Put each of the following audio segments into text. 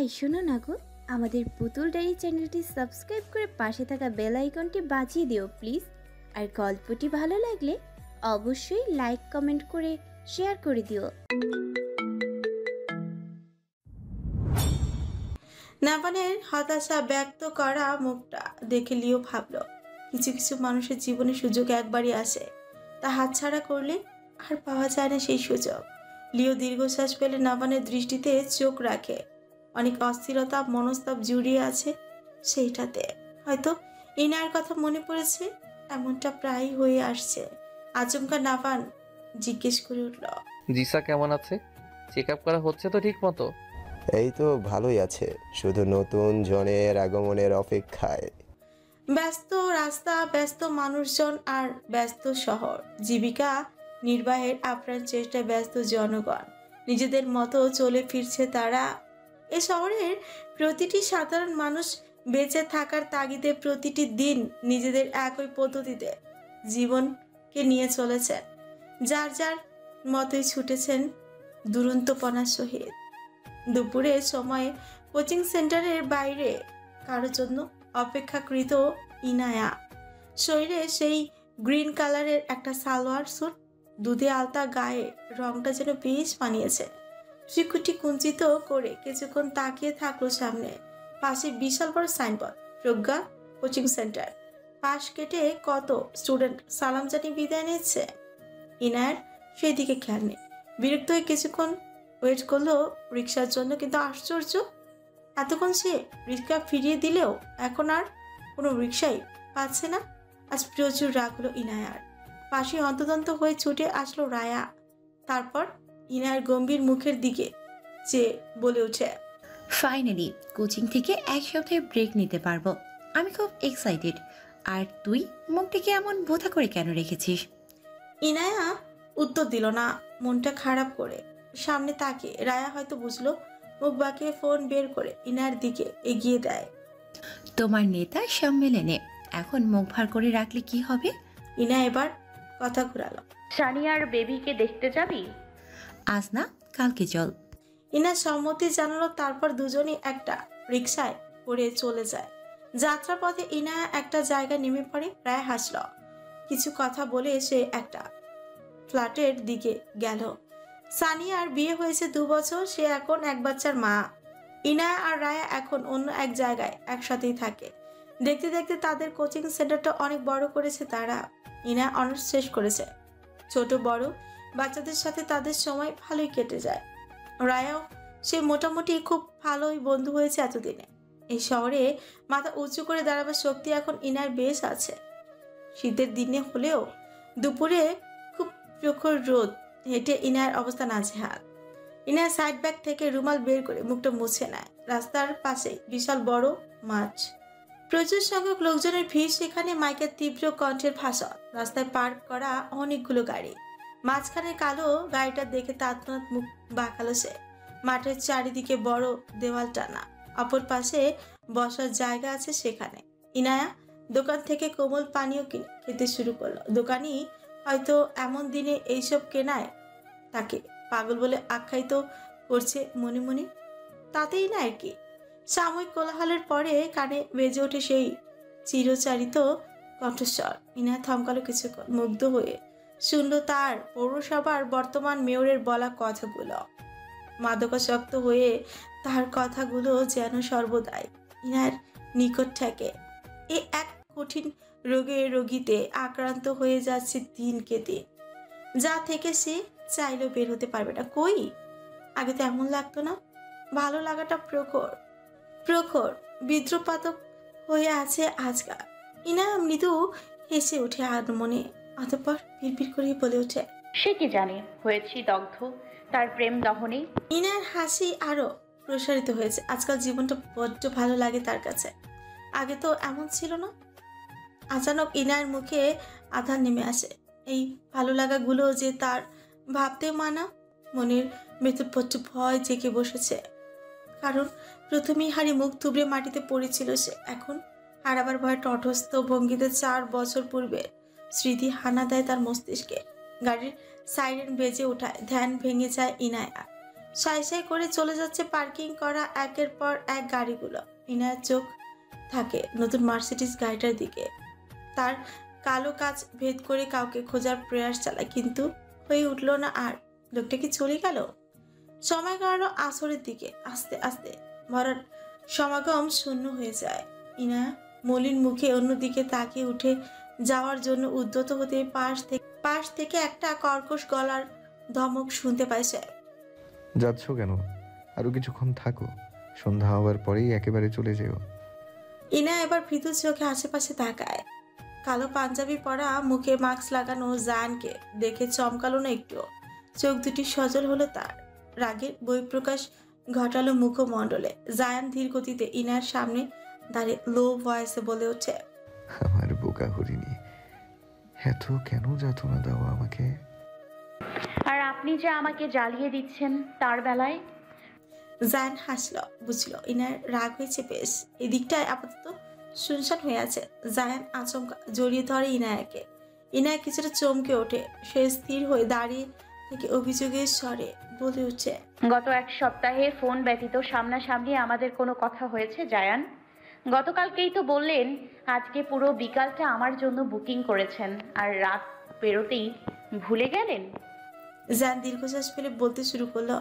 এই শোনো না গো, আমাদের পুতুল ডায়েরি চ্যানেলটি সাবস্ক্রাইব করে পাশে থাকা বেল আইকনটি বাজিয়ে দিও প্লিজ। আর গল্পটি ভালো লাগলে অবশ্যই লাইক কমেন্ট করে শেয়ার করে দিও। নাভানের হতাশা ব্যক্ত করা মুখটা দেখে লিও ভাবল, কিছু কিছু মানুষের জীবনে সুযোগ একবারই আসে, তা হাতছাড়া করলে আর পাওয়া যায় না সেই সুযোগ। লিও দীর্ঘশ্বাস পেলে নাভানের দৃষ্টিতে চোখ রাখে। অনেক অস্থিরতা মনস্তাপ জুড়িয়ে আছে সেইটাতে। হয়তো ইনার কথা মনে পড়েছে, এমনটা প্রায় হয়ে আসছে। আচমকা নাভান জিজ্ঞেস করে উঠল, জিসা কেমন আছে? চেক আপ করা হচ্ছে তো ঠিক মতো? এই তো ভালোই আছে, শুধু নতুন জনের আগমনের অপেক্ষায়। ব্যস্ত রাস্তা, ব্যস্ত মানুষজন আর ব্যস্ত শহর, জীবিকা নির্বাহের আপ্রাণ চেষ্টায় ব্যস্ত জনগণ। নিজেদের মতো চলে ফিরছে তারা। এ শহরের প্রতিটি সাধারণ মানুষ বেঁচে থাকার তাগিদে প্রতিটি দিন নিজেদের একই পদ্ধতিতে জীবনকে নিয়ে চলেছেন। যার যার মতোই ছুটেছেন দুরন্তপনার সহিত। দুপুরের সময়ে কোচিং সেন্টারের বাইরে কারোর জন্য অপেক্ষাকৃত ইনায়া। শরীরে সেই গ্রিন কালারের একটা সালোয়ার স্যুট, দুধে আলতা গায়ে, রংটা যেন বেশ মানিয়েছে। শিক্ষুটি কুঞ্চিত করে কিছুক্ষণ তাকিয়ে থাকলো সামনে। পাশে বিশাল বড় সাইনবোর্ড, প্রজ্ঞা কোচিং সেন্টার। পাশ কেটে কত স্টুডেন্ট সালাম জানিয়ে বিদায় নিচ্ছে। ইনায়ার সেই দিকে খেয়াল নেই। বিরক্ত হয়ে কিছুক্ষণ ওয়েট করলো রিক্সার জন্য, কিন্তু আশ্চর্য, এতক্ষণ সে রিক্সা ফিরিয়ে দিলেও এখন আর কোনো রিক্সাই পাচ্ছে না। আজ প্রচুর রাগ হলো ইনায়ার। পাশে হন্তদন্ত হয়ে ছুটে আসলো রায়া। তারপর ইনায়ার গম্ভীর মুখের দিকে যে বলে ওঠে, ফাইনালি কোচিং থেকে এক সপ্তাহে ব্রেক নিতে পারবো। আমি খুব এক্সাইটেড। আর তুই মুখটাকে এমন বোধা করে কেন রেখেছিস? ইনায়া উত্তর দিল না, মনটা খারাপ করে। সামনে তাকিয়ে রায়া হয়তো বুঝলো, মুখ বাঁকিয়ে ফোন বের করে ইনার দিকে এগিয়ে দেয়। তোমার নেতা সম্মেলনে এখন মুখ ভার করে রাখলে কি হবে? ইনা এবার কথা ঘুরালো, সানিয়ার বেবিকে দেখতে যাবি? আজ না, কালকে চল। ইনা সম্মতি জানালো। তারপর দুজনই একটা রিক্সায় করে চলে যায়। যাত্রাপথে ইনা একটা জায়গায় নেমে পড়ে। রায় হাসল। কিছু কথা বলে সে একটা ফ্ল্যাটের দিকে গেল। সানিয়ার বিয়ে হয়েছে 2 বছর, সে এখন এক বাচ্চার মা। ইনায়া আর রায়া এখন অন্য এক জায়গায় একসাথেই থাকে। দেখতে দেখতে তাদের কোচিং সেন্টারটা অনেক বড় করেছে তারা। ইনায়া অনার্স শেষ করেছে। ছোট বড় বাচ্চাদের সাথে তাদের সময় ভালোই কেটে যায়। রায়াও সে মোটামুটি খুব ভালোই বন্ধু হয়েছে এতদিনে। এই শহরে মাথা উঁচু করে দাঁড়াবার শক্তি এখন ইনার বেশ আছে। শীতের দিনে হলেও দুপুরে খুব প্রখর রোদ, হেঁটে ইনার অবস্থা নাজেহাল। ইনার সাইড ব্যাগ থেকে রুমাল বের করে মুখটা মুছে নেয়। রাস্তার পাশে বিশাল বড় মাছ, প্রচুর সংখ্যক লোকজনের ভিড়। সেখানে মাইকের তীব্র কণ্ঠের ভাষণ, রাস্তায় পার্ক করা অনেকগুলো গাড়ি। মাঝখানে কালো গাড়িটা দেখে তৎক্ষণাৎ মুখ বাঁকালো সে। মাঠের চারিদিকে বড় দেওয়াল টানা, অপর পাশে বসার জায়গা আছে সেখানে। ইনায়া দোকান থেকে কোমল পানীয় কিনে খেতে শুরু করলো। দোকানি হয়তো এমন দিনে এইসব কেনায় তাকে পাগল বলে আখ্যায়িত করছে মনে মনে। তাতেই না আর কি। সাময়িক কোলাহলের পরে কানে বেজে ওঠে সেই চিরচারিত কণ্ঠস্বর। ইনা থমকালো কিছুক্ষণ, মুগ্ধ হয়ে শুনল তার পৌরসভার বর্তমান মেয়রের বলা কথাগুলো। মাদকাসক্ত হয়ে তার কথাগুলো যেন সর্বদাই ইনার নিকট থেকে। এ এক কঠিন রোগীতে আক্রান্ত হয়ে যাচ্ছে দিনকে দিন, যা থেকে সে চাইলেও বের হতে পারবে না। কই আগে তো এমন লাগতো না। ভালো লাগাটা প্রখর প্রখর বিদ্রুপাতক হয়ে আছে আজকাল। ইনা মৃদু হেসে ওঠে আর মনে, অতঃপর বিড়বিড় করে বলে ওঠে, সে কি জানে, হয়েছি দগ্ধ তার প্রেম দহনে। ইনার হাসি আরো প্রসারিত হয়েছে। আজকাল জীবনটা বড্ড ভালো লাগে তার কাছে, আগে তো এমন ছিল না। আচানক ইনার মুখে আধার নেমে আসে। এই ভালো লাগাগুলো যে তার ভাবতে মানা। মনের ভেতর বড্ড ভয় জেগে বসেছে। কারণ প্রথমেই হারি মুখ থুবড়ে মাটিতে পড়েছিল সে। এখন হারাবার ভয়ে তটস্থ ভঙ্গিতে 4 বছর পূর্বের স্মৃতি হানা দেয় তার মস্তিষ্কে। গাড়ির সাইরেন বেজে ওঠায় ধ্যান ভেঙে যায় ইনায়া। সাই সাই করে চলে যাচ্ছে পার্কিং করা একের পর এক গাড়িগুলো। ইনার চোখ থাকে নতুন মার্সিডিজ গাড়িটার দিকে। তার কালো কাজ ভেদ করে কাউকে খোঁজার প্রয়াস চালায়, কিন্তু হয়ে উঠল না। আর লোকটা কি চলে গেল? সময় কাটানো আসরের দিকে। আস্তে আস্তে ভরার সমাগম শূন্য হয়ে যায়। ইনা মলিন মুখে অন্যদিকে তাকিয়ে উঠে যাওয়ার জন্য উদ্যত হতে পাশ থেকে একটা কর্কশ গলার ধমক শুনতে পায় সে। যাচ্ছ কেন? আরো কিছুক্ষণ থাকো, সন্ধ্যা হওয়ার পরেই একেবারে চলে যেও। ইনা এবার ভীতু চোখে আশেপাশে তাকায়। কালো পাঞ্জাবি পরা, মুখে মাস্ক লাগানো জায়ানকে দেখে চমকালো না একটু। চোখ দুটি সজল হলো তার। রাগের বহিঃপ্রকাশ ঘটালো মুখমণ্ডলে। জায়ান ধীর গতিতে ইনার সামনে দাঁড়িয়ে লো ভয়েসে বলে ওঠে, আমার বোকা হরিণী, এত কেন যাতনা দাও আমাকে? আর আপনি যে আমাকে জ্বালিয়ে দিচ্ছেন তার বেলায়। জায়ান হাসল, বুঝলো ইনার রাগ হয়েছে বেশ। এদিকটায় আপাতত শুনশান হয়ে আছে। জায়ান আচমকা জড়িয়ে ধরে ইনায়াকে। ইনায়া কিছুটা চমকে ওঠে। সে স্থির হয়ে দাঁড়িয়ে থেকে অভিযোগের স্বরে বলে উঠছে, গত এক সপ্তাহে ফোন ব্যতীত সামনাসামনি আমাদের কোনো কথা হয়েছে জায়ান? গতকালকেই তো বললেন আজকে পুরো বিকালটা আমার জন্য বুকিং করেছেন, আর রাত পেরোতেই ভুলে গেলেন। জায়ান দীর্ঘশ্বাস ফেলে বলতে শুরু করলো,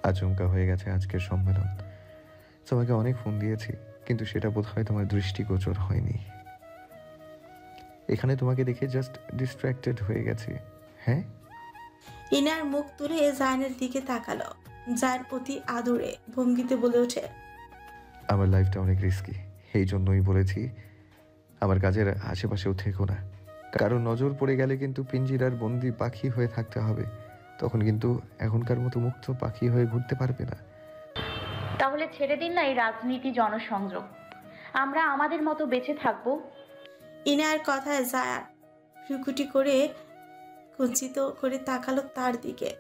আচমকা হয়ে গেছে আজকের সম্মেলন। তোমাকে অনেক ফোন দিয়েছি, কিন্তু সেটা বোধহয় তোমার দৃষ্টিগোচর হয়নি। এখানে তোমাকে দেখে জাস্ট ডিস্ট্র্যাক্টেড হয়ে গেছি। হ্যাঁ? ইনার মুখ তুলে জায়ানের দিকে তাকালো। জায়ান অতি আদরে ভঙ্গিতে বলে ওঠে, আমার লাইফটা অনেক রিস্কি, এই জন্যই বলেছি আমার কাজের আশেপাশেও থেকো না। কারণ নজর পড়ে গেলে কিন্তু পিঞ্জিরার বন্দি পাখি হয়ে থাকতে হবে। তখন কিন্তু এখনকার মতো মুক্ত পাখি হয়ে ঘুরতে পারবে না। তাহলে ছেড়ে দিন না এই রাজনীতি, জনসংযোগ, আমরা আমাদের মতো বেঁচে থাকবো। ইনার কথায় জায়ান ভ্রুকুটি করে কুঞ্চিত করে তাকালো তার দিকে।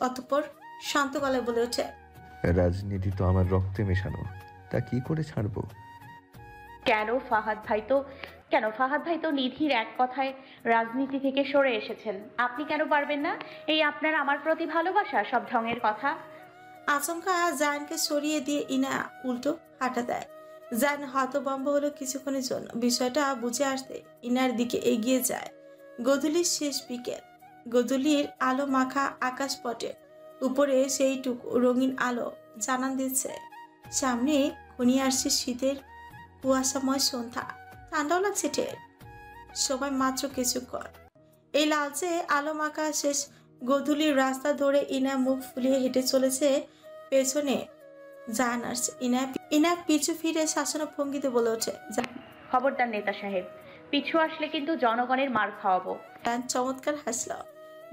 অতঃপর শান্ত গলায় বলে ওঠে, রাজনীতি তো আমার রক্তে মেশানো, তা কি করে ছাড়বো? কেন ফাহাদ ভাই তো নিধির এক কথায় রাজনীতি থেকে সরে এসেছেন, আপনি কেন পারবেন না? এই আপনার আমার প্রতি ভালোবাসা সব ঢঙের কথা। আচমকা জায়ানকে সরিয়ে দিয়ে ইনা উল্টো হাঁটা দেয়। জায়ান হতভম্ব হলো কিছুক্ষণের জন্য। বিষয়টা বুঝে আসতে ইনার দিকে এগিয়ে যায়। গোধূলির শেষ বিকেল। গোধূলির আলো মাখা আকাশপটে উপরে সেইটুকু রঙিন আলো জানান দিচ্ছে সামনে ঘনিয়ে আসছে শীতের কুয়াশাময় সন্ধ্যা। ঠান্ডাও লাগছে টের। সময় মাত্র কিছুক্ষণ। এই লালচে আলো মাখা শেষ গোধূলির রাস্তা ধরে ইনা মুখ ফুলিয়ে হেঁটে চলেছে। পেছনে জায়ান আসছে। ইনা পিছু ফিরে শাসন ভঙ্গিতে বলে ওঠে, খবরদার নেতা সাহেব, পিছু আসলে কিন্তু জনগণের মার খাওয়াবো। জায়ান চমৎকার হাসল,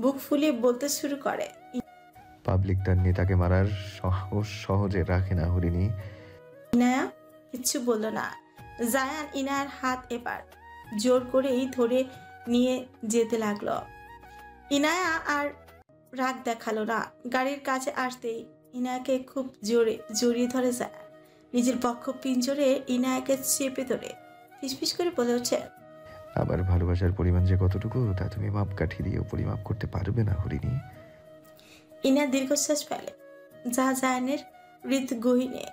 বুক ফুলিয়ে বলতে শুরু করে, পাবলিক তার নেতাকে মারার সাহস সহজে রাখে না হরিণী। ইনায়া কিচ্ছু বলল না। জায়ান ইনার হাত এবার জোর করেই ধরে নিয়ে যেতে লাগলো। ইনায়া আর রাগ দেখালো না। গাড়ির কাছে আসতেই ইনায়াকে খুব জোরে জড়িয়ে ধরে জায়ান। নিজের বক্ষ পিঞ্জরে ইনায়াকে চেপে ধরে ফিসফিস করে বলে ওঠে, আমার ভালোবাসার পরিমাণ যে কতটুকু তা তুমি মাপকাঠি দিয়েও পরিমাপ করতে পারবে না হরিণী। ইনা দীর্ঘশ্বাস ফেলে, যা জায়ানের হৃদগহীনে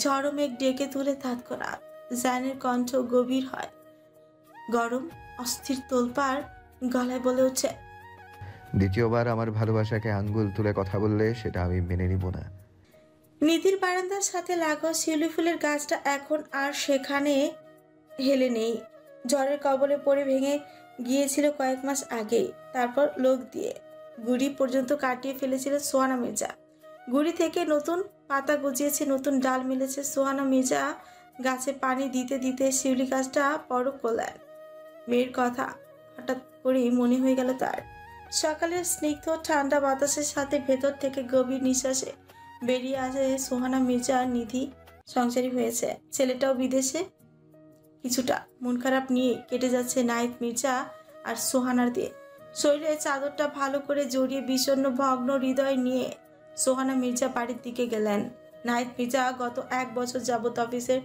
ঝড়ো মেঘ ডেকে তুলে তৎক্ষণাৎ। জায়ানের কণ্ঠ গভীর হয়, গরম অস্থির তোলপাড় গলায় বলে ওঠে, দ্বিতীয়বার আমার ভালোবাসাকে আঙ্গুল তুলে কথা বললে সেটা আমি মেনে নিব না। নিধির বারান্দার সাথে লাগোয়া শিউলি ফুলের গাছটা এখন আর সেখানে হেলে নেই। ঝড়ের কবলে পড়ে ভেঙে গিয়েছিল কয়েক মাস আগেই। তারপর লোক দিয়ে গুড়ি পর্যন্ত কাটিয়ে ফেলেছিল সোহানা মির্জা। গুড়ি থেকে নতুন পাতা গজিয়েছে, নতুন ডাল মিলেছে। সোহানা মির্জা গাছে পানি দিতে দিতে শিউলি গাছটা পরক করলেন। মেয়ের কথা হঠাৎ করেই মনে হয়ে গেল তার। সকালের স্নিগ্ধ ঠান্ডা বাতাসের সাথে ভেতর থেকে গভীর নিঃশ্বাসে বেরিয়ে আসে সোহানা মির্জা নিধি সংসারী হয়েছে, ছেলেটাও বিদেশে। কিছুটা মন খারাপ নিয়ে কেটে যাচ্ছে নাহিদ মির্জা আর সোহানার দিয়ে। শরীরে চাদরটা ভালো করে জড়িয়ে বিষণ্ণ ভগ্ন হৃদয় নিয়ে সোহানা মির্জা বাড়ির দিকে গেলেন। নাহিদ মির্জা গত 1 বছর যাবত অফিসের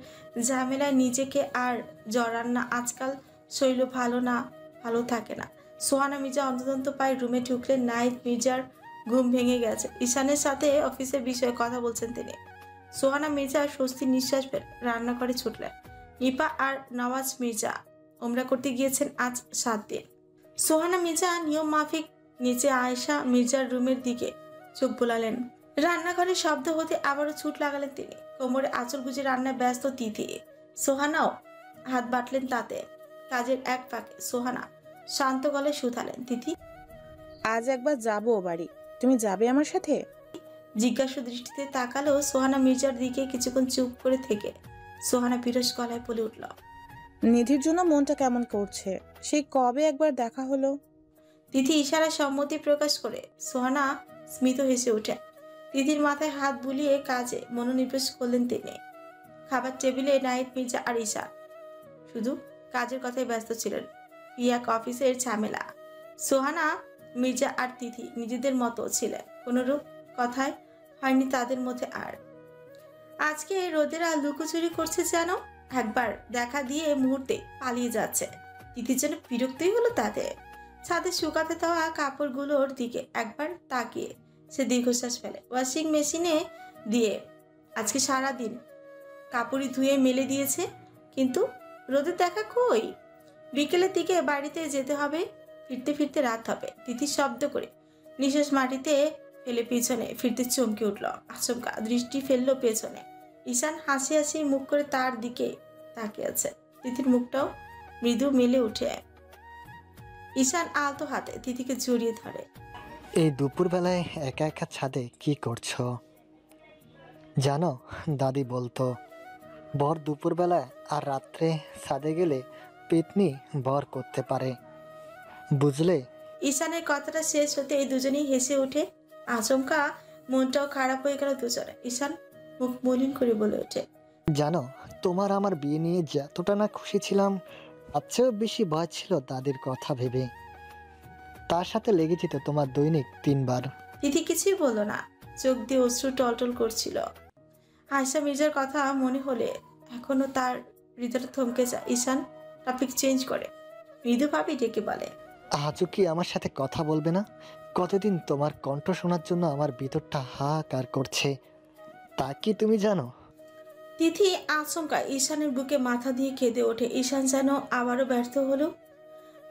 ঝামেলায় নিজেকে আর জড়ান না। আজকাল শরীর ভালো না, ভালো থাকে না। সোহানা মির্জা অন্তত পায় রুমে ঢুকলেন। নাহিদ মির্জার ঘুম ভেঙে গেছে। ঈশানের সাথে অফিসের বিষয়ে কথা বলছেন তিনি। সোহানা মির্জা স্বস্তির নিঃশ্বাস ফেলে রান্নাঘরে ছুটলেন। নিপা আর নওয়াজ মির্জা ওমরা করতে গিয়েছেন আজ 7 দিন। সোহানা মির্জা নিয়ম মাফিক নিচে আয়েশা মির্জার রুমের দিকে চোখ বোলালেন। রান্নাঘরে শব্দ হতে আবারও ছুট লাগালেন তিনি। কোমরে আঁচল গুজে রান্নায় ব্যস্ত তিথি। সোহানাও হাত বাটলেন তাতে। কাজের এক ফাঁকে সোহানা শান্ত গলায় শুধালেন, তিথি আজ একবার যাবো ও বাড়ি, তুমি যাবে আমার সাথে? জিজ্ঞাসা দৃষ্টিতে তাকালো সোহানা মির্জার দিকে। কিছুক্ষণ চুপ করে থেকে সোহানা বিরস গলায় বলে উঠল, নিধির জন্য মনটা কেমন করছে, সেই কবে একবার দেখা হলো। তিথি ইশারায় সম্মতি প্রকাশ করে সোহানা স্মিত হেসে ওঠে। তিথির মাথায় হাত বুলিয়ে কাজে মনোনিবেশ করলেন তিনি। খাবার টেবিলে নাহিদ মির্জা আর ঈশা শুধু কাজের কথায় ব্যস্ত ছিলেন। ইয়াক অফিসের ঝামেলা। সোহানা মির্জা আর তিথি নিজেদের মতো ছিলেন, কোনরূপ কথায় হয়নি তাদের মধ্যে। আর আজকে রোদেরা লুকোচুরি করছে যেন, একবার দেখা দিয়ে মুহূর্তে পালিয়ে যাচ্ছে। তিথির যেন বিরক্তই হলো তাদের। ছাদে শুকাতে দেওয়া কাপড়গুলোর দিকে একবার তাকিয়ে সে দীর্ঘশ্বাস ফেলে। ওয়াশিং মেশিনে দিয়ে আজকে সারাদিন কাপড়ই ধুয়ে মেলে দিয়েছে, কিন্তু রোদের দেখা কই। বিকেলের দিকে বাড়িতে যেতে হবে, ফিরতে ফিরতে রাত হবে। তিথি শব্দ করে নিঃশ্বাস মাটিতে ফেলে পিছনে ফিরতে চমকে উঠল। আচমকা দৃষ্টি ফেললো পেছনে। ঈশান হাসি হাসি মুখ করে তার দিকে তাকিয়ে আছে। তিথির মুখটাও মৃদু মেলে উঠে। ঈশান আলতো হাতে তিথিকে জড়িয়ে ধরে। এই দুপুরবেলায় একা একা ছাদে কি করছো? জানো, দাদি বলতো বর দুপুরবেলায় আর রাত্রে ছাদে গেলে পেতনি বর করতে পারে, বুঝলে? ঈশানের কথাটা শেষ হতে এই দুজনেই হেসে ওঠে। আচমকা মনটাও খারাপ হয়ে গেল দুজনে। ঈশান মুখ মলিন করে বলে ওঠে, জানো, তোমার আমার বিয়ে নিয়ে যতটা না খুশি ছিলাম, তার চেয়েও বেশি ভয় ছিল দাদির কথা ভেবে। তার সাথে লেগে যেত তোমার দৈনিক 3 বার। তিথি কিছুই বলল না, চোখ দিয়ে অশ্রু টলটল করছিল। আয়েশা মির্জার কথা মনে হলে এখনো তার হৃদয়টা থমকে যায়। ঈশান টপিক চেঞ্জ করে মৃদুভাবে ডেকে বলে, আজও কি আমার সাথে কথা বলবে না? কতদিন তোমার কণ্ঠ শোনার জন্য আমার ভিতরটা হাহাকার করছে, তা কি তুমি জানো? তিথি আচমকা ঈশানের বুকে মাথা দিয়ে কেঁদে ওঠে। ঈশান যেন আবারও ব্যর্থ হলো।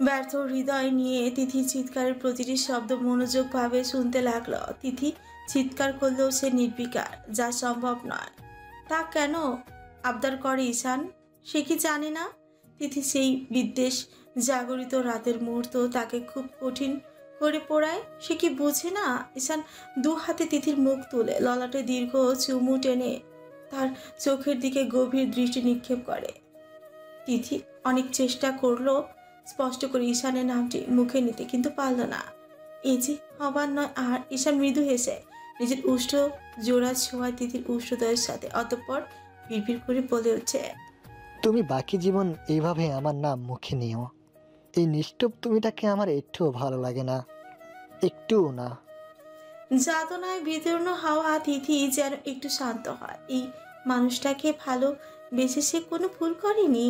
ব্যর্থ হৃদয় নিয়ে তিথি চিৎকারের প্রতিটি শব্দ মনোযোগভাবে শুনতে লাগলো। তিথি চিৎকার করলেও সে নির্বিকার, যা সম্ভব নয়। তা কেন আবদার করে ঈশান? সে কি জানে না তিথি সেই বিদ্বেষ জাগরিত রাতের মুহূর্ত তাকে খুব কঠিন করে পোড়ায়? সে কি বোঝে না? ঈশান 2 হাতে তিথির মুখ তুলে ললাটে দীর্ঘ চুমু টেনে তার চোখের দিকে গভীর দৃষ্টি নিক্ষেপ করে। তিথি অনেক চেষ্টা করলো স্পষ্ট করে ঈশানের নামটি মুখে নিতে, কিন্তু পারল না। এই যে হবার নয়। আর ঈশান মৃদু হেসে নিজের উষ্ঠ জোড়া ছোঁয়ায় তিথির উষ্ঠদয়ের সাথে। অতঃপর বিড়বিড় করে বলে উঠছে, তুমি বাকি জীবন এইভাবে আমার নাম মুখে নিও। এই নিষ্ঠুর তুমিটাকে আমার একটুও ভালো লাগে না, একটুও না। যাতনায় বিদীর্ণ হওয়া তিথি যেন একটু শান্ত হয়। এই মানুষটাকে ভালো বেশি সে কোনো ভুল করেনি।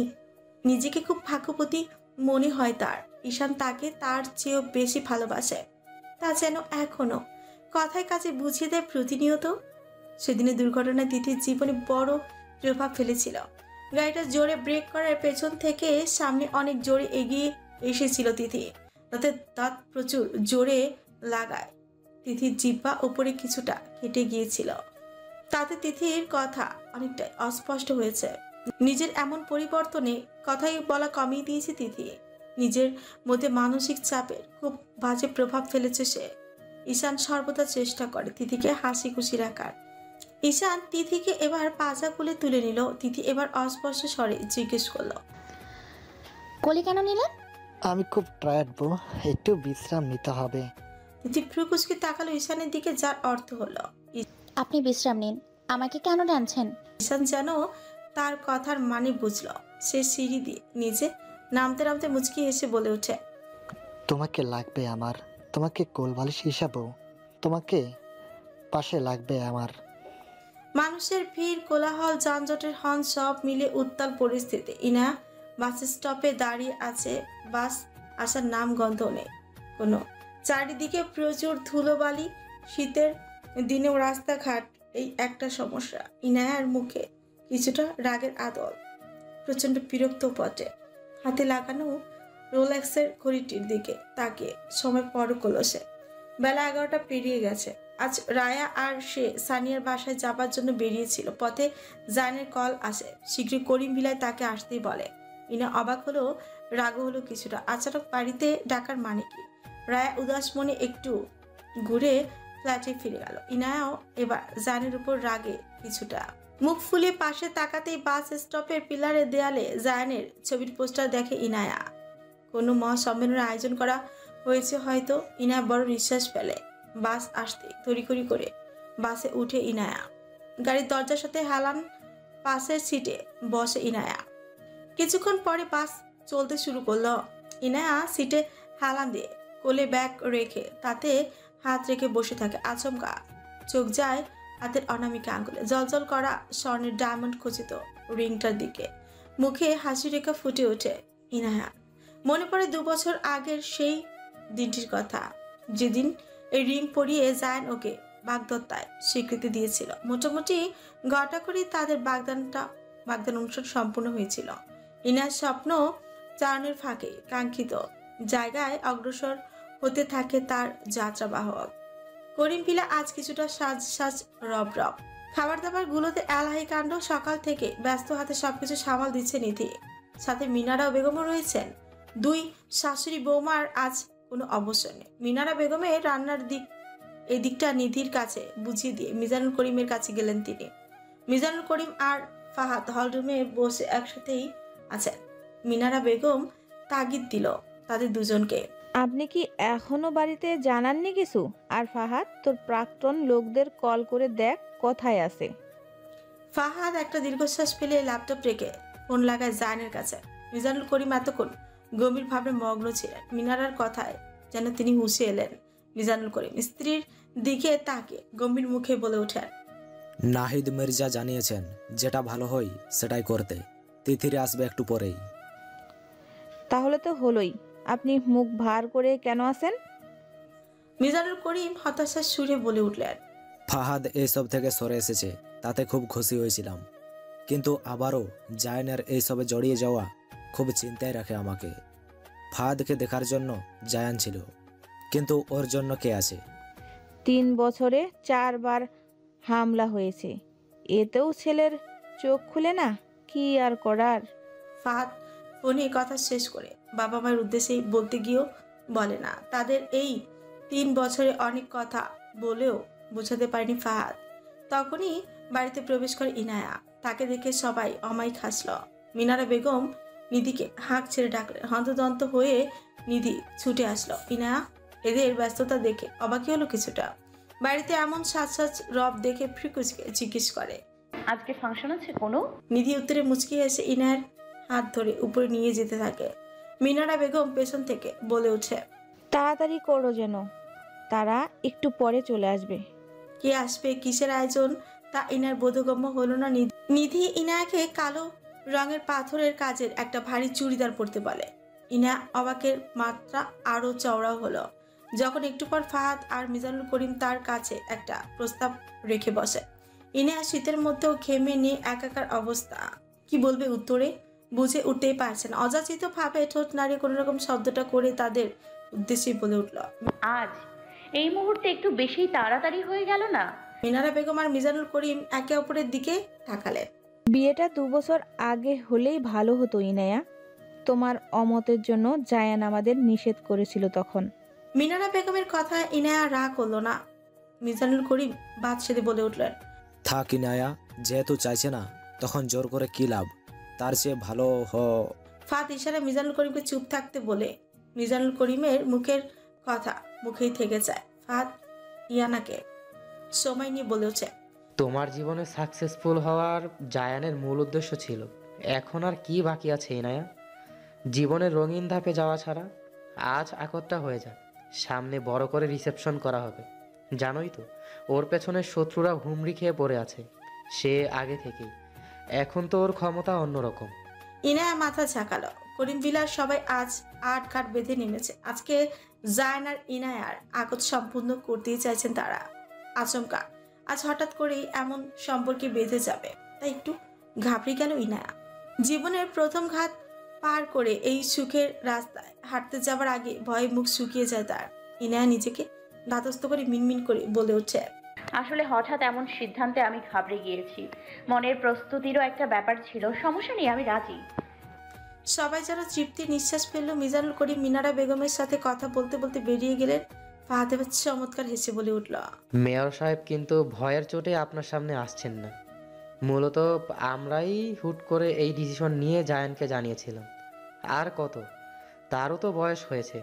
নিজেকে খুব ভাগ্যবতী মনে হয় তার। ঈশান তাকে তার চেয়েও বেশি ভালোবাসে। তা যেন এখনো কথায় কাজে বুঝিয়ে দেয় প্রতিনিয়ত। সেদিনের দুর্ঘটনায় তিথির জীবনে বড় প্রভাব ফেলেছিল। গাড়িটা জোরে ব্রেক করার পেছন থেকে সামনে অনেক জোরে এগিয়ে এসেছিল তিথি। তাতে দাঁত প্রচুর জোরে লাগায় তিথির জিহ্বা উপরে কিছুটা কেটে গিয়েছিল। তাতে তিথির কথা অনেকটাই অস্পষ্ট হয়েছে। নিজের এমন পরিবর্তনে কথাই বলা কমিয়ে দিয়েছে তিথি। নিজের মধ্যে মানসিক চাপের খুব বাজে প্রভাব ফেলেছে সে। ঈশান সর্বদা চেষ্টা করে তিথিকে হাসি খুশি রাখার। ঈশান তিথিকে এবার পাজা কোলে তুলে নিল। তিথি এবার অস্পষ্ট স্বরে জিজ্ঞেস করলো, কোলে কেন নিলেন? আমি খুব টায়ার্ড বউ, একটু বিশ্রাম নিতে হবে। তিথি ভ্রুকুচকে তাকালো ঈশানের দিকে, যার অর্থ হলো আপনি বিশ্রাম নিন, আমাকে কেন টানছেন? ঈশান যেন তার কথার মানে বুঝলো। সে সিঁড়ি দিয়ে নিচে নামতে নামতে মুচকি এসে বলে ওঠে, তোমাকে লাগবে আমার, তোমাকে কোলবালিশ হিসাবও, তোমাকে পাশে লাগবে আমার। মানুষের ভিড়, কোলাহল, যানজটের হর্ন সব মিলে উত্তাল পরিস্থিতি। ইনা বাস স্টপে দাঁড়িয়ে আছে। বাস আসার নাম গন্ধ নেই কোনো। চারিদিকে প্রচুর ধুলোবালি। শীতের দিনেও রাস্তাঘাট এই একটা সমস্যা। ইনায়ার মুখে কিছুটা রাগের আদল, প্রচন্ড বিরক্ত বটে। হাতে লাগানো রোলেক্সের ঘড়িটির দিকে তাকিয়ে সময় পর করলো সে। বেলা 11টা পেরিয়ে গেছে। আজ রায়া আর সে সানিয়ার বাসায় যাবার জন্য বেরিয়েছিল। পথে জানের কল আসে, শীঘ্রই করিম ভিলায় তাকে আসতেই বলে। ইনা অবাক হলো, রাগও হলো কিছুটা। আচানক বাড়িতে ডাকার মানে কি? রায়া উদাস মনে একটু ঘুরে ফ্ল্যাটে ফিরে গেল। ইনায়াও এবার জানের উপর রাগে কিছুটা। মুখ ফুলিয়ে পাশে তাকাতেই বাস স্টপের পিলারের দেয়ালে জায়ানের ছবির পোস্টার দেখে ইনায়া। কোনো মহাসম্মেলনের আয়োজন করা হয়েছে হয়তো। ইনায়া বড় নিঃশ্বাস ফেলে। বাস আসতে তড়িঘড়ি করে বাসে উঠে ইনায়া। গাড়ির দরজার সাথে হেলান, পাশের সিটে বসে ইনায়া। কিছুক্ষণ পরে বাস চলতে শুরু করলো। ইনায়া সিটে হেলান দিয়ে কোলে ব্যাগ রেখে তাতে হাত রেখে বসে থাকে। আচমকা চোখ যায় হাতের অনামিকা আঙ্গুলে জলজল করা স্বর্ণের ডায়মন্ড খচিত রিংটার দিকে। মুখে হাসি রেখা ফুটে ওঠে ইনায়া। মনে পড়ে 2 বছর আগের সেই দিনটির কথা, যেদিন এই রিং পরিয়ে জায়ান ওকে বাগদত্তায় স্বীকৃতি দিয়েছিল। মোটামুটি ঘটা করে তাদের বাগদান অনুষ্ঠান সম্পূর্ণ হয়েছিল। ইনার স্বপ্ন চারণের ফাঁকে কাঙ্ক্ষিত জায়গায় অগ্রসর হতে থাকে তার যাত্রাবাহক। করিম ভিলা আজ কিছুটা সাজ রব। খাবার দাবার গুলোতে এলাহি কাণ্ড। সকাল থেকে ব্যস্ত হাতে সবকিছু সামাল দিচ্ছে নিধি। সাথে মিনারা বেগমও রয়েছেন। 2 শাশুড়ি বৌমার আজ কোনো অবসর নেই। মিনারা বেগমের রান্নার এই দিকটা নিধির কাছে বুঝিয়ে দিয়ে মিজানুল করিমের কাছে গেলেন তিনি। মিজানুল করিম আর ফাহাদ হলরুমে বসে একসাথেই আছেন। মিনারা বেগম তাগিদ দিল তাদের দুজনকে। আপনি কি এখনো বাড়িতে জানাননি কিছু? আর ফাহাদ, তোর প্রাক্তন লোকদের কল করে দেখ কোথায় আছে। ফাহাদ একটা দীর্ঘশ্বাস ফেলে ল্যাপটপ রেখে ফোন লাগায় জায়ানের কাছে। মিজানুল করিম এতক্ষণ গভীর ভাবে মগ্ন ছিলেন। মিনারার কথায় যেন তিনি হুঁশে এলেন। মিজানুল করিম স্ত্রীর দিকে তাকে গম্ভীর মুখে বলে ওঠেন, নাহিদ মির্জা জানিয়েছেন যেটা ভালো হয় সেটাই করতে। তিথিরে আসবে একটু পরেই। তাহলে তো হলোই। আপনি মুখ ভার করে কেন আছেন? মিজানুল করিম হতাশার সুরে বলে উঠলেন, ফাহাদ এইসব থেকে সরে এসেছে, তাতে খুব খুশি হয়েছিলাম। কিন্তু আবারও জায়ানের এইসবে জড়িয়ে যাওয়া খুব চিন্তায় রাখে আমাকে। ফাহাদকে দেখার জন্য জায়ান ছিল, কিন্তু ওর জন্য কে আছে? 3 বছরে 4 বার হামলা হয়েছে, এতেও ছেলের চোখ খুলে না। কি আর করার। ফাহাদ ফোনে কথা শেষ করে বাবা মায়ের উদ্দেশ্যে বলতে গিয়েও বলে না। তাদের এই 3 বছরে অনেক কথা বলেও বোঝাতে পারেনি ফাহাদ। তখনই বাড়িতে প্রবেশ করে ইনায়া। তাকে দেখে সবাই অমায়িক হাসল। মিনারা বেগম নিধিকে হাঁক ছেড়ে ডাকলেন। হন্তদন্ত হয়ে নিধি ছুটে আসলো। ইনায়া এদের ব্যস্ততা দেখে অবাকই হলো কিছুটা। বাড়িতে এমন সাজ রব দেখে ফ্রিকুচকে জিজ্ঞেস করে, আজকে ফাংশন আছে কোনো? নিধি উত্তরে মুচকি এসে ইনায়ার হাত ধরে উপরে নিয়ে যেতে থাকে। মিনারা বেগম পেছন থেকে বলে ওঠে, তাড়াতাড়ি করো যেন, তারা একটু পরে চলে আসবে। কে আসবে, কিসের আয়োজন তা ইনার বোধগম্য হলো না। নিধি ইনায়াকে কালো রঙের পাথরের কাজের একটা ভারী চুড়িদার পরতে বলে। ইনা অবাকের মাত্রা আরো চওড়াও হলো যখন একটু পর ফাহাদ আর মিজানুল করিম তার কাছে একটা প্রস্তাব রেখে বসে। ইনা শীতের মধ্যেও ঘেমে নিয়ে একাকার অবস্থা। কি বলবে উত্তরে বুঝে উঠতেই পারছে না। অযাচিত ভাবে ঠোঁট নাড়িয়ে কোনো রকম শব্দটা করে তাদের উদ্দেশ্যে বলে উঠল, আজ এই মুহূর্তে একটু বেশি তাড়াতাড়ি হয়ে গেল না? মিনারা বেগম আর মিজানুল করিম একে অপরের দিকে তাকালেন। বিয়েটা 2 বছর আগে হলেই ভালো হতো ইনায়া। তোমার অমতের জন্য জায়ান আমাদের নিষেধ করেছিল তখন। মিনারা বেগমের কথা ইনায়া রাগ করলো না। মিজানুল করিম বাদ সেদে বলে উঠলেন, থাক ইনায়া, যেহেতু চাইছে না তখন জোর করে কি লাভ? তার চেয়ে ভালো ফাত ইশারা মিজানুল করিমকে চুপ থাকতে বলে। মিজানুল করিমের মুখের কথা মুখেই থেকে যায়। ফাত ইয়ানাকে সময় নিয়ে বলে ওঠে, তোমার জীবনে সাকসেসফুল হওয়ার জায়ানের মূল উদ্দেশ্য ছিল। এখন আর কি বাকি আছে ইনায়া? জীবনের রঙিন ধাপে যাওয়া ছাড়া। আজ আকটটা হয়ে যায়, সামনে বড় করে রিসেপশন করা হবে। জানোই তো ওর পেছনে শত্রুরা হুমড়ি খেয়ে পড়ে আছে সে আগে থেকেই। এখন তো ওর ক্ষমতা অন্যরকম। ইনায়া মাথা ঝাঁকালো। করিম ভিলার সবাই আজ 8 কাঠ বেঁধে নেমেছে। আজকে জায়ান আর ইনায়ার আকট সম্পূর্ণ করতেই চাইছেন তারা। আচমকা আজ হঠাৎ করেই এমন সম্পর্কে বেঁধে যাবে, তাই একটু ঘাবড়ে গেল ইনায়া। জীবনের প্রথম ঘাত পার করে এই সুখের রাস্তায় হাঁটতে যাবার আগে ভয়ে মুখ শুকিয়ে যায় তার। ইনায়া নিজেকে ধাতস্থ করে মিনমিন করে বলে ওঠে, আসলে হঠাৎ এমন সিদ্ধান্তে আমি ঘাবড়ে গিয়েছি। মনের প্রস্তুতিরও একটা ব্যাপার ছিল। সমস্যা নেই, আমি রাজি। সবাই যেন তৃপ্তির নিঃশ্বাস ফেললো। মিজানুল করিম মিনারা বেগমের সাথে কথা বলতে বলতে বেরিয়ে গেলেন। ফাহাদ এবার চমৎকার হেসে বলে উঠল, মেয়র সাহেব কিন্তু ভয়ের চোটে আপনার সামনে আসছেন না। মূলত আমরাই হুট করে এই ডিসিশন নিয়ে জায়ানকে জানিয়েছিলাম। আর কত, তারও তো বয়স হয়েছে।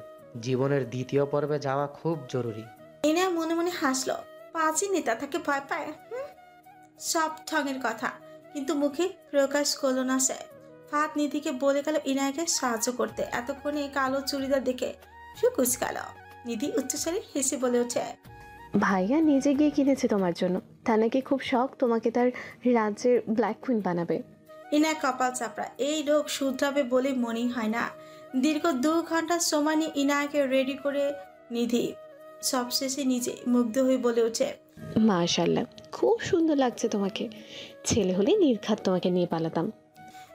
জীবনের দ্বিতীয় পর্বে যাওয়া খুব জরুরি। ইনায়া মনে মনে হাসলো। পাঁচই নেতা তাকে ভয় পায়, সব ঠঙের কথা, কিন্তু মুখে প্রকাশ করলো না সে। ফাহাদ নিধিকে বলে গেল ইনায়াকে সাহায্য করতে। এতক্ষণে কালো চুড়িদার দেখে কুচকাল। নিধি উচ্চস্বরে হেসে বলে ওঠে, ভাইয়া নিজে গিয়ে কিনেছে তোমার জন্য। তা নাকি খুব শখ তোমাকে তার রাজ্যের ব্ল্যাক কুইন বানাবে। ইনায়া কপাল চাপড়া, এই লোক শুধরাবে বলে মনেই হয় না। দীর্ঘ 2 ঘন্টার সময় নিয়ে ইনায়াকে রেডি করে নিধি সবশেষে নিজে মুগ্ধ হয়ে বলে ওঠে, মাশাআল্লাহ, খুব সুন্দর লাগছে তোমাকে। ছেলে হলে নির্ঘাত তোমাকে নিয়ে পালাতাম।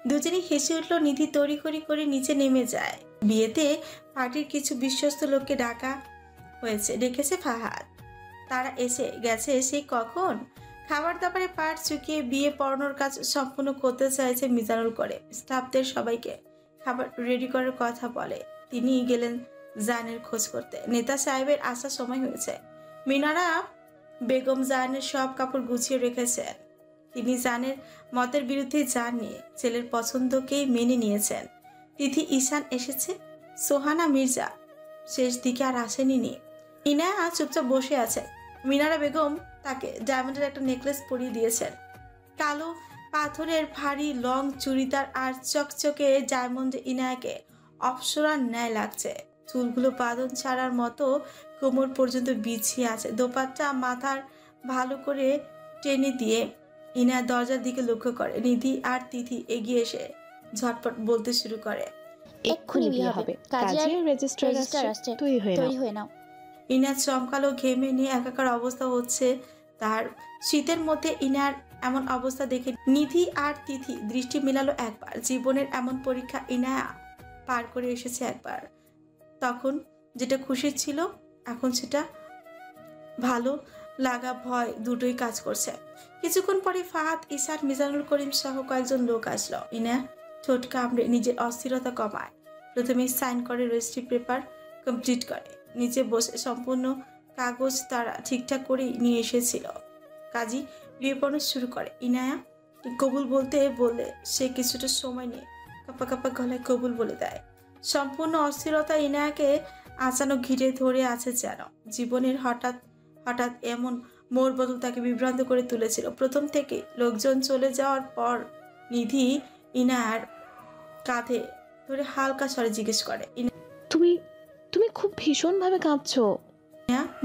দুজনেই হেসে উঠল। নিধি তড়িঘড়ি করে নিচে নেমে যায়। বিয়েতে পার্টির কিছু বিশ্বস্ত লোককে ডেকেছে ফাহাদ। তারা এসে গেছে সেই কখন। খাবার দাবারে পাট চুকিয়ে বিয়ে পড়ানোর কাজ সম্পূর্ণ করতে চাইছে মিজানুল করে। স্টাফদের সবাইকে খাবার রেডি করার কথা বলে। তিনি গেলেন জানের খোঁজ করতে। নেতা সাহেবের আসার সময় হয়েছে। মিনারা বেগম জানের সব কাপড় গুছিয়ে রেখেছেন। তিনি জানের মতের বিরুদ্ধে যাননি, ছেলের পছন্দকেই মেনে নিয়েছেন। তিথি ঈশান এসেছে, সোহানা মির্জা শেষ দিকে আর আসেনি। ইনায়া চুপচাপ বসে আছে। মিনারা বেগম তাকে ডায়মন্ডের একটা নেকলেস পরিয়ে দিয়েছেন। কালো পাথরের ভারী লং চুড়িদার আর চকচকে ডায়মন্ডে ইনায়াকে অপ্সরার ন্যায় লাগছে। চুলগুলো বাঁধন ছাড়ার মতো কোমর পর্যন্ত বিছিয়ে আছে। দোপাট্টা মাথার ভালো করে টেনে দিয়ে ইনায়া দরজার দিকে লক্ষ্য করে। নিধি আর তিথি এগিয়ে এসে ঝটপট বলতে শুরু করে, এক্ষুনি বিয়ে হবে, কাজের রেজিস্ট্রার আসছে, তুই হয়ে নাও। ইনায়া চমকালো, ঘেমে নিয়ে একাকার অবস্থা হচ্ছে তার। শীতের মধ্যে ইনার এমন অবস্থা দেখে নিধি আর তিথি দৃষ্টি মিলালো একবার। জীবনের এমন পরীক্ষা ইনায়া পার করে এসেছে একবার। তখন যেটা খুশি ছিল, এখন সেটা ভালো লাগা ভয় দুটোই কাজ করছে। কিছুক্ষণ পরে ফাহাদ, ঈশান, মিজানুল করিম সহ কয়েকজন লোক আসলো। ইনায়া ঠোঁট কামড়ে নিজের অস্থিরতা কমায়। প্রথমে সাইন করে, রেজিস্ট্রি পেপার কমপ্লিট করে। নিচে বসে সম্পূর্ণ কাগজ তারা ঠিকঠাক করেই নিয়ে এসেছিল। কাজী বিয়ে শুরু করে। ইনায়া কবুল বলতে বললে সে কিছুটা সময় নিয়ে কাপা কাপা গলায় কবুল বলে দেয়। সম্পূর্ণ অস্থিরতা ইনায়াকে আচানক ঘিরে ধরে আছে যেন। জীবনের হঠাৎ হঠাৎ এমন মোড় বদল তাকে বিভ্রান্ত করে তুলেছিল। প্রথম থেকে লোকজন চলে যাওয়ার পর নিধি ইনায়ার কাঁধে ধরে হালকা স্বরে জিজ্ঞেস করে, তুমি খুব ভীষণভাবে কাঁপছো।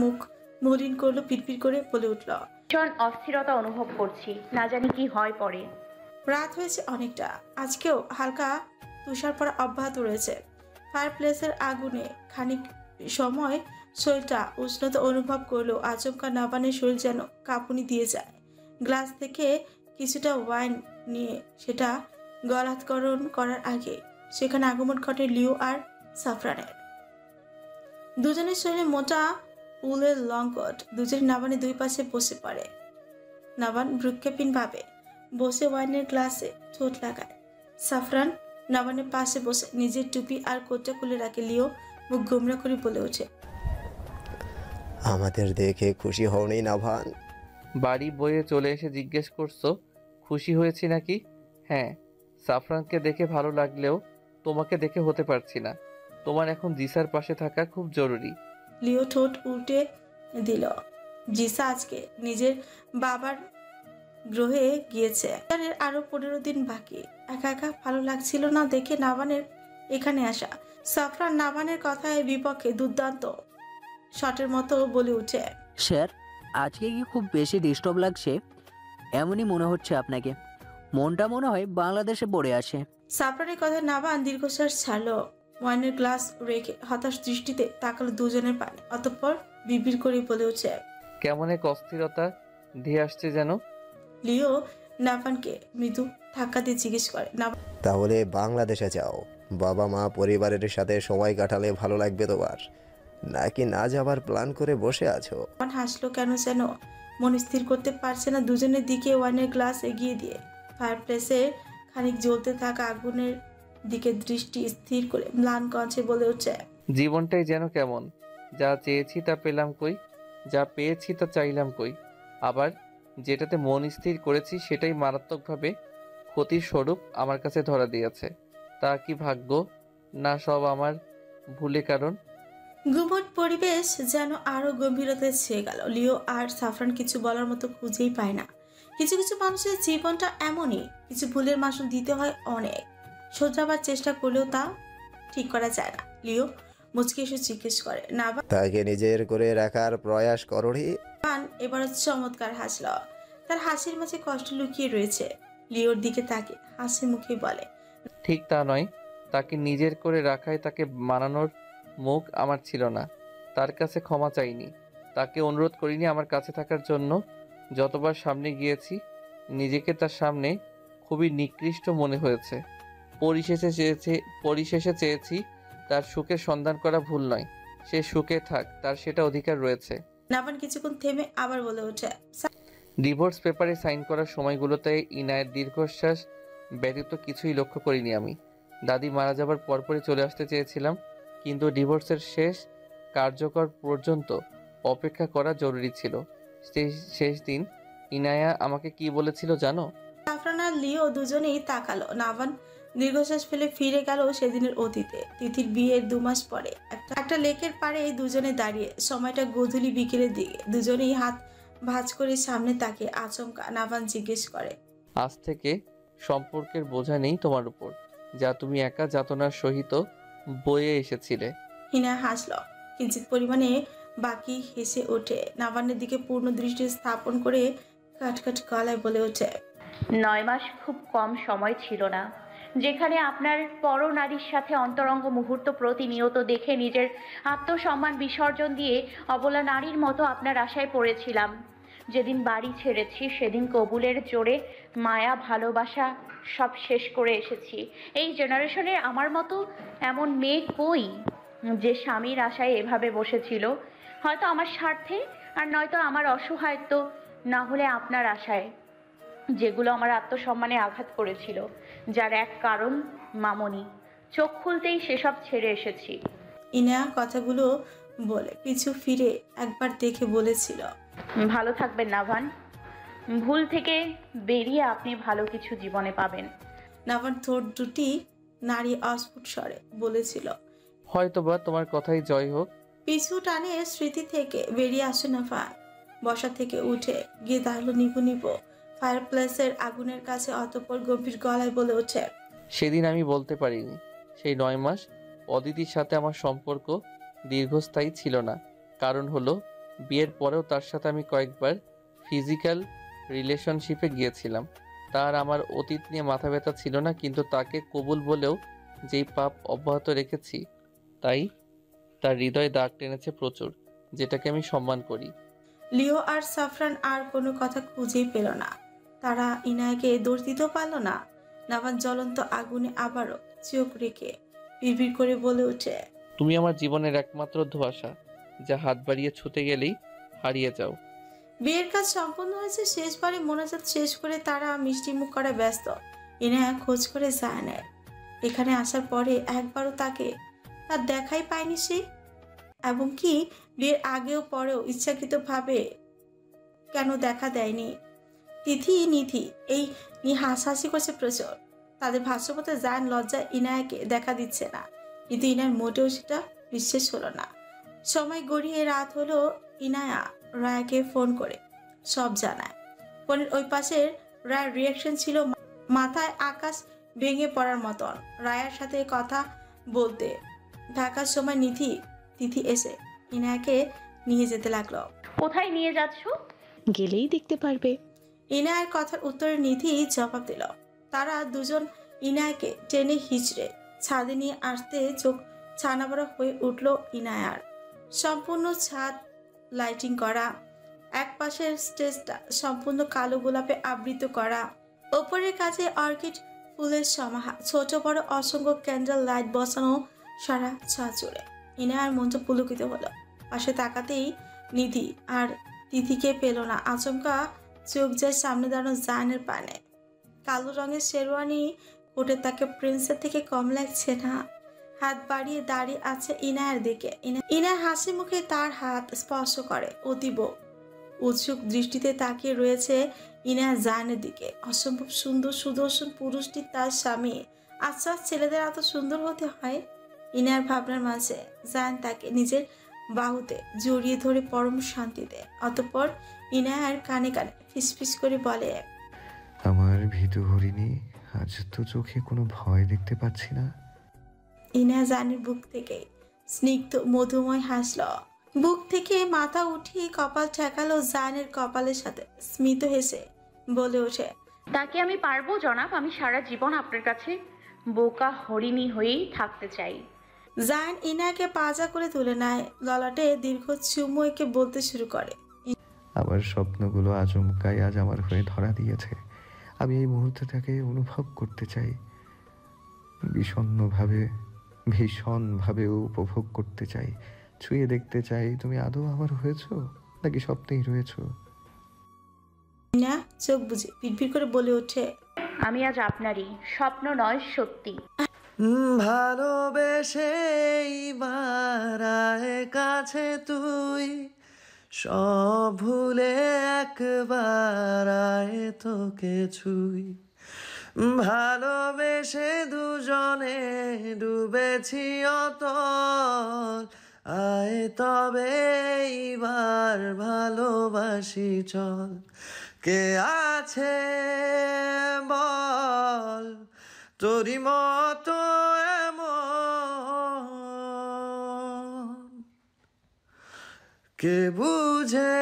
মুখ মলিন করলো, পিটপিট করে বলে উঠল, ভীষণ অস্থিরতা অনুভব করছি, না জানি কি হয় পরে। রাত হয়েছে অনেকটা। আজকেও হালকা তুষার পড়া অব্যাহত রয়েছে। ফায়ার প্লেসের আগুনে খানিক সময় শরীরটা উষ্ণতা অনুভব করলেও আচমকা নাবানের শরীর যেন কাঁপুনি দিয়ে যায়। গ্লাস থেকে কিছুটা ওয়াইন নিয়ে সেটা গলাৎকরণ করার আগে সেখানে আগমন ঘটে লিও আর সাফরানের। দুজনের শরীরে মোটা উলের লং কোট। দুজনের নাবানের দুই পাশে বসে পড়ে। নাবান ভ্রুক্ষেপীন ভাবে বসে ওয়াইনের গ্লাসে ঠোঁট লাগায়। সাফরান নাবানের পাশে বসে নিজের টুপি আর কোটটা খুলে রাখে। লিও মুখ গোমরা করে বলে ওঠে, আমাদের দেখে খুশি হওনি নাভান? বাড়ি বয়ে চলে এসে জিজ্ঞেস করছো খুশি হয়েছি নাকি? হ্যাঁ, সাফরানকে দেখে ভালো লাগলেও তোমাকে দেখে হতে পারছি না। তোমার এখন জিসার পাশে থাকা খুব জরুরি। লিও ঠোঁট উল্টে দিল। জিসা আজকে নিজের বাবার গ্রহে গিয়েছে। আরো 15 দিন বাকি। একা একা ভালো লাগছিল না দেখে নাবানের এখানে আসা। সাফরান নাবানের কথায় বিপক্ষে দুর্দান্ত শটের মতো বলে উঠে, স্যার, আজকে কি খুব বেশি ডিস্টার্ব লাগছে? এমনই মনে হচ্ছে আপনাকে। মনটা মনে হয় বাংলাদেশে পড়ে আছে। সাফরানের কথা নাবান দীর্ঘশ্বাস ছাড়লো। ওয়াইনের গ্লাস রেখে হতাশ দৃষ্টিতে তাকালো দুজনের পানে। অতঃপর বিড়বিড় করে বলে উঠে, কেমন এক অস্থিরতা ধেয়ে আসছে যেন। লিও নাভানকে মৃদু ধাক্কা দিয়ে জিজ্ঞেস করে। তাহলে বাংলাদেশে যাও, বাবা মা পরিবারের সাথে সময় কাটালে ভালো লাগবে তোমার, নাকি না যাবার প্ল্যান করে বসে আছো? নাভান হাসলো কেন যেন মন স্থির করতে পারছে না। দুজনের দিকে ওয়াইনের গ্লাস এগিয়ে দিয়ে ফায়ারপ্লেসের খানিক জ্বলতে থাকা আগুনের দিকে দৃষ্টি স্থির করে ম্লান কণ্ঠে বলে উঠছে, জীবনটাই যেন কেমন, যা চেয়েছি তা পেলাম কই, যা পেয়েছি তা চাইলাম কই, আবার যেটাতে মন স্থির করেছি সেটাই মারাত্মকভাবে ক্ষতির স্বরূপ আমার কাছে ধরা দিয়েছে। তা কি ভাগ্য না সব আমার ভুলে? কারণ গুমট পরিবেশ যেন আরো গম্ভীরতায় ছেয়ে গেল। লিও আর সাফরান কিছু বলার মতো খুঁজেই পায় না। কিছু কিছু মানুষের জীবনটা এমনই, কিছু ভুলের মাসুল দিতে হয় অনেক, শোধরাবার চেষ্টা করলেও তা ঠিক করা যায় না। লিও মুচকি এসে জিজ্ঞেস করে, নাভান তাকে নিজের করে রাখার প্রয়াস করোনি? এবারও চমৎকার হাসল। তার হাসির মাঝে কষ্ট লুকিয়ে রয়েছে। লিওর দিকে তাকে হাসি মুখে বলে, ঠিক তা নয়, তাকে নিজের করে রাখায় তাকে মানানোর মুখ আমার ছিল না। তার কাছে ক্ষমা চাইনি, তাকে অনুরোধ করিনি আমার কাছে থাকার জন্য। যতবার সামনে গিয়েছি নিজেকে তার সামনে খুবই নিকৃষ্ট মনে হয়েছে। পরিশেষে চেয়েছি তার সুখের সন্ধান করা ভুল নয়, সে সুখে থাক, তার সেটা অধিকার রয়েছে। নাভান কিছুক্ষণ থেমে আবার বলে ওঠে, ডিভোর্স পেপারে সাইন করার সময়গুলোতে ইনায়ের দীর্ঘশ্বাস ব্যতীত কিছুই লক্ষ্য করিনি আমি। দাদি মারা যাবার পরপরই চলে আসতে চেয়েছিলাম, কিন্তু ডিভোর্সের শেষ কার্যকর পর্যন্ত অপেক্ষা করা জরুরি ছিল। শেষ দিন ইনায়া আমাকে কি বলেছিল জানো? সাফরান আর লিও দুজনেই তাকালো। নাভান দীর্ঘশ্বাস ফেলে ফিরে গেল সেদিনের অতীতে। তিথির বিয়ের 2 মাস পরে একটা লেকের পাড়ে দুজনে দাঁড়িয়ে, সময়টা গোধূলি বিকেলের দিকে। দুজনেই হাত ভাঁজ করে সামনে তাকে। আচমকা নাভান জিজ্ঞেস করে, আজ থেকে সম্পর্কের বোঝা নেই তোমার উপর, যা তুমি একা যাতনার সহিত বয়ে এসেছিলে। হিনা হাসল কিঞ্চিত পরিমাণে, বাকি হেসে ওঠে। নাভানের দিকে পূর্ণ দৃষ্টি স্থাপন করে কাটকাট গলায় বলে ওঠে, 9 মাস খুব কম সময় ছিল না, যেখানে আপনার পরনারীর সাথে অন্তরঙ্গ মুহূর্ত প্রতিনিয়ত দেখে নিজের আত্মসম্মান বিসর্জন দিয়ে অবলা নারীর মতো আপনার আশায় পড়েছিলাম। যেদিন বাড়ি ছেড়েছি সেদিন কবুলের জোরে মায়া ভালোবাসা সব শেষ করে এসেছি। এই জেনারেশনের আমার মতো এমন মেয়ে কই যে স্বামীর আশায় এভাবে বসেছিল, হয়তো আমার স্বার্থে, আর নয়তো আমার অসহায়ত্ব, না হলে আপনার আশায়, যেগুলো আমার আত্মসম্মানে আঘাত করেছিল, যার এক কারণ মামনি। চোখ খুলতেই সেসব ছেড়ে এসেছি। ইনা কথাগুলো বলে পিছু ফিরে একবার দেখে বলেছিল, ভালো থাকবেন নাভান, ভুল থেকে বেরিয়ে আপনি ভালো কিছু জীবনে পাবেন। নাভান ঠোঁট দুটি নাড়িয়ে অস্ফুট স্বরে বলেছিল, হয়তোবা তোমার কথাই জয় হোক। পিছু টানে স্মৃতি থেকে বেরিয়ে আসে নাভান। বসা থেকে উঠে গিয়ে দাঁড়ালো নিভু নিভু ফায়ারপ্লেসের আগুনের কাছে। অতঃপর গম্ভীর গলায় বলে ওঠে, সেদিন আমি বলতে পারিনি সেই 9 মাস অদিতির সাথে আমার সম্পর্ক দীর্ঘস্থায়ী ছিল না। কারণ হলো বিয়ের পরেও তার সাথে আমি কয়েকবার ফিজিক্যাল রিলেশনশিপে গিয়েছিলাম। তার আমার অতীত নিয়ে মাথা ব্যথা ছিল না, কিন্তু তাকে কবুল বলেও যেই পাপ অব্যাহত রেখেছি, তাই তার হৃদয়ে দাগ টেনেছে প্রচুর, যেটাকে আমি সম্মান করি। লিও আর সাফরান আর কোনো কথা খুঁজেই পেল না। তারা ইনায়াকে দোষ দিতেও পারল না। নাভান জ্বলন্ত আগুনে আবারও চোখ রেখে বিড়বিড় করে বলে ওঠে, তুমি আমার জীবনের একমাত্র ধোঁয়াশা, যা হাত বাড়িয়ে ছুতে গেলেই হারিয়ে যাও। বিয়ের কাজ সম্পন্ন হয়েছে। শেষবারে মোনাজাত শেষ করে তারা মিষ্টি মুখ করা ব্যস্ত। ইনায়া খোঁজ করে জায়ানের এখানে আসার পরে একবারও তাকে তার দেখাই পায়নি সে, এবং কি বিয়ের আগেও পরেও ইচ্ছাকৃতভাবে কেন দেখা দেয়নি। তিথি নিধি এই নিয়ে হাসাহাসি করছে প্রচুর। তাদের ভাষ্যমতে জায়ান লজ্জায় ইনায়াকে দেখা দিচ্ছে না, কিন্তু ইনার মোটেও সেটা বিশ্বাস হলো না। সময় গড়িয়ে রাত হলো। ইনায়া রায়াকে ফোন করে সব জানায়। ফোনের ওই পাশের রায়ের রিয়াকশন ছিল মাথায় আকাশ ভেঙে পড়ার মতন। রায়ার সাথে কথা বলতে থাকার সময় তিথি এসে ইনায়াকে নিয়ে যেতে লাগলো। কোথায় নিয়ে যাচ্ছ? গেলেই দেখতে পারবে। ইনায়ার কথার উত্তরে নিধি জবাব দিল। তারা দুজন ইনায়াকে টেনে হিচড়ে ছাদে নিয়ে আসতে চোখ ছানাবড়া হয়ে উঠল ইনায়ার। সম্পূর্ণ ছাদ লাইটিং করা, এক পাশের স্টেজটা সম্পূর্ণ কালো গোলাপে আবৃত করা, ওপরের কাছে অর্কিড ফুলের সমাহার, ছোট বড় অসংখ্য ক্যান্ডেল লাইট বসানো সারা ছাঁচুড়ে। ইনায়ার মনটা পুলকিত হলো। পাশে তাকাতেই নিধি আর তিথিকে পেল না। আচমকা চোখ যায় সামনে দাঁড়ানো জায়ানের পানে। কালো রঙের শেরওয়ানি কোটে তাকে প্রিন্সের থেকে কম লাগছে না। হাত বাড়িয়ে দাঁড়িয়ে আছে ইনায়ার দিকে। ইনায়ার হাসি মুখে তার হাত স্পর্শ করে। অতীব উৎসুক দৃষ্টিতে তাকিয়ে রয়েছে ইনায়ার জায়ানের দিকে। অসম্ভব সুন্দর সুদর্শন পুরুষটি তার স্বামী। আচ্ছা, ছেলেদের এত সুন্দর হতে হয়? ইনায়ার ভাবনার মাঝে জায়ান তাকে নিজের বাহুতে জড়িয়ে ধরে পরম শান্তিতে। অতঃপর ইনায়ার কানে কানে ফিসফিস করে বলে, আমার ভীতু হরিণী, আজ তো চোখে কোনো ভয় দেখতে পাচ্ছি না। ইনায়া জায়ানের বুক থেকে স্নিগ্ধ মধুময় হাসল। বুক থেকে মাথা উঠিয়ে কপাল ঠেকালো জায়ানের কপালের সাথে। স্মিত হেসে বলে ওঠে, তাকে আমি পারবো জনাব। আমি সারা জীবন আপনার কাছে বোকা হরিণী হয়েই থাকতে চাই। জায়ান ইনায়াকে পাজা করে তুলে নেয়। ললাটে দীর্ঘ চুমু এঁকে বলতে শুরু করে, আমার স্বপ্নগুলো আচমকাই আজ আমার হয়ে ধরা দিয়েছে। আমি এই মুহূর্তটাকে অনুভব করতে চাই, ভীষণভাবে উপভোগ করতে চাই, ছুঁয়ে দেখতে চাই তুমি আদৌ আমার হয়েছো নাকি স্বপ্নেই রয়েছো। ইনায়া চোখ বুঝে পিটপিট করে বলে ওঠে, আমি আজ আপনারই, স্বপ্ন নয় সত্যি। ভালোবেসে বারায় কাছে তুই, সব ভুলে একবার আয় তোকে ছুই। ভালোবেসে দুজনে ডুবেছি অতল, আয় তবে এইবার ভালোবাসি চল। কে আছে বল তোরি মতো এমন, কে বুঝে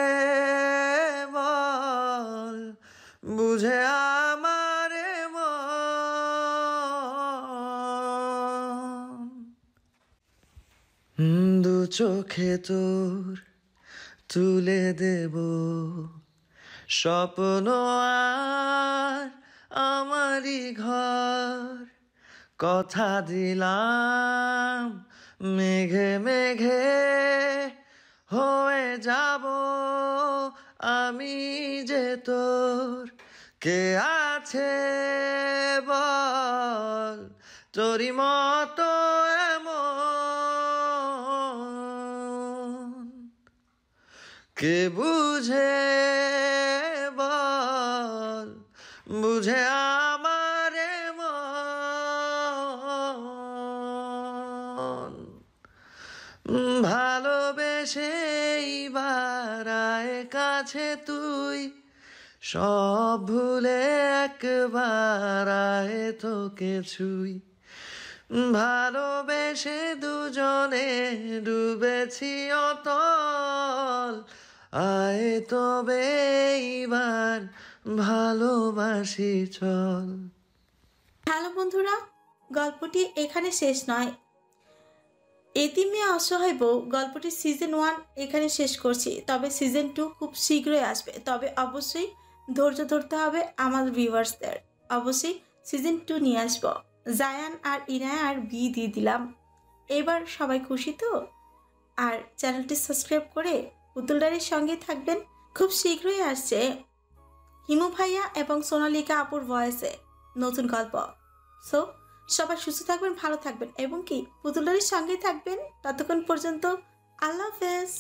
বল বুঝে আমার মন। দু চোখে তোর তুলে দেব স্বপ্ন আর আমারই ঘর। কথা দিলাম মেঘে মেঘে হয়ে যাব আমি যে তোর। কে আছে বল তোরি মতো এমন, কে বুঝে বল বুঝে আমার মন। ভালোবেসে বারায় কাছে তুই, সব ভুলে একবার আয় তোকে ছুই। ভালোবেসে দুজনে ডুবেছি অতল, আয় তবে এইবার ভালোবাসি চল। হ্যালো বন্ধুরা, গল্পটি এখানে শেষ নয়। এতিমে অসহায় বউ গল্পটি সিজন 1 এখানে শেষ করছি। তবে সিজন 2 খুব শীঘ্রই আসবে। তবে অবশ্যই ধৈর্য ধরতে হবে আমাদের ভিউয়ার্সদের। অবশ্যই সিজন 2 নিয়ে আসবো। জায়ান আর ইনায়ার বিয়ে দিয়ে দিলাম। এবার সবাই খুশি তো? আর চ্যানেলটি সাবস্ক্রাইব করে পুতুল ডায়েরির সঙ্গে থাকবেন। খুব শীঘ্রই আসছে হিমু ভাইয়া এবং সোনালিকা আপুর ভয়েসে নতুন গল্প। সো সবাই সুস্থ থাকবেন, ভালো থাকবেন এবং কি পুতুল ডায়েরির সঙ্গেই থাকবেন। ততক্ষণ পর্যন্ত আল্লাহ হাফেজ।